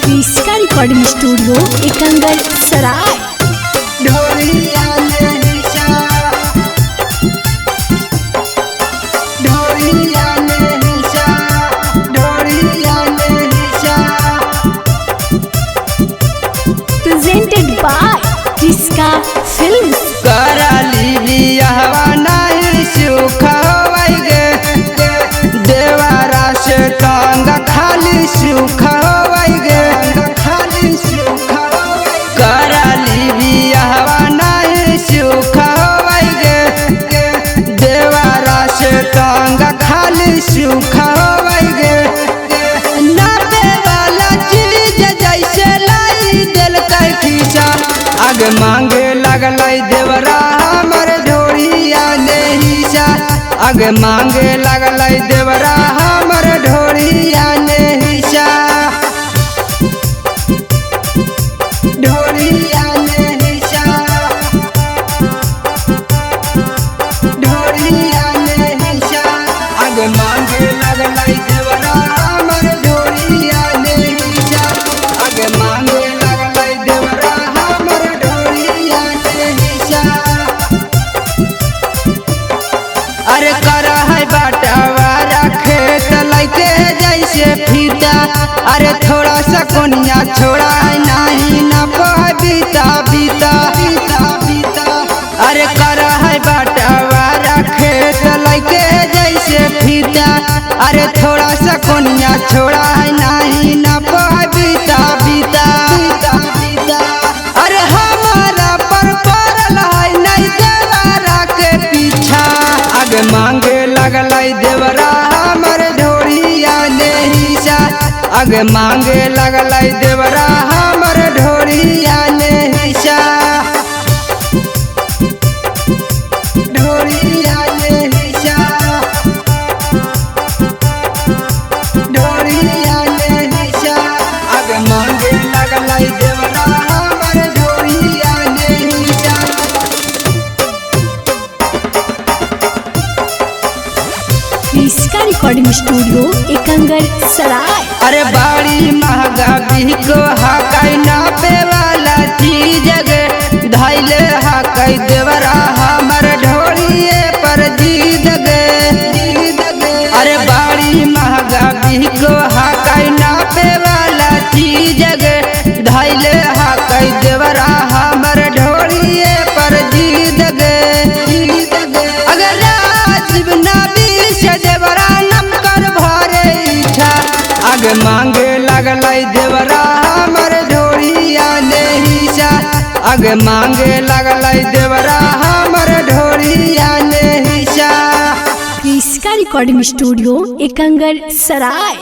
इसका recording studio Ekangar सराय। ढोलिया ने हिस्सा, ढोलिया ने हिस्सा, ढोलिया ने हिस्सा। प्रेजेंटेड बाय किसका फिल्म्स। कराली बियाहवा नहीं सुख होवै गे, देवारा से टांग खाली सुख होवै गे, खाली सुख होवै। कराली बियाहवा नहीं सुख होवै गे, देवारा से टांग खाली सुख होवै गे। नापे वाला चीज जैसे लाई दिल के खींचा, आगे मांगे लगलै देवरा हमर ढोलिया ने हिस्सा, आगे मांगे लगलै देवरा हमर ढोलिया ने हिस्सा, ढोलिया ने हिस्सा, ढोलिया ने हिस्सा। आगे मांगे लगलै देवरा हमर ढोलिया ने हिस्सा, आगे मांगे लगलै देवरा हमर ढोलिया ने हिस्सा। अरे करा है बाटवारा खेत लैके जैसे फीता, अरे थोड़ा सा कोनिया छोड़ा है नहीं न बीता बीता बीता बीता। अरे करा है बाटवारा खेत लैके जैसे फीता, अरे थोड़ा सा कोनिया छोड़ा है नहीं न बीता बीता बीता बीता। अरे हमारा पर पड़ल है नहीं देवारा के पीछा, आगे मांगे लगलै देवरा हमर ढोलिया ने हिस्सा, आगे मांगे लगलै देवरा हमर ढोलिया ने हिस्सा, ढोलिया ने हिस्सा, ढोलिया ने हिस्सा। आगे मांगे लगलै देवरा हमर ढोलिया ने हिस्सा। इसका रिकॉर्डिंग स्टूडियो एकंगर सराय। अरे बड़ी महंगा बिको हकै नापे वाला चीज गे, धैले हकै देवरा हमर ढोलिए पर जीद गे। अरे बड़ी महंगा बिको हकै नापे वाला चीज गे, धैले हकै देवरा हमर ढोलिए पर जीद गे। अगर राजीव नबी से देवरा नमकर भरे इच्छा, आगे मांगे लगलै देवरा हमर ढोलिया ने हिस्सा, आगे मांगे लगलै देवरा हमर ढोलिया ने हिस्सा। इसका रिकॉर्डिंग स्टूडियो एकंगर सराय।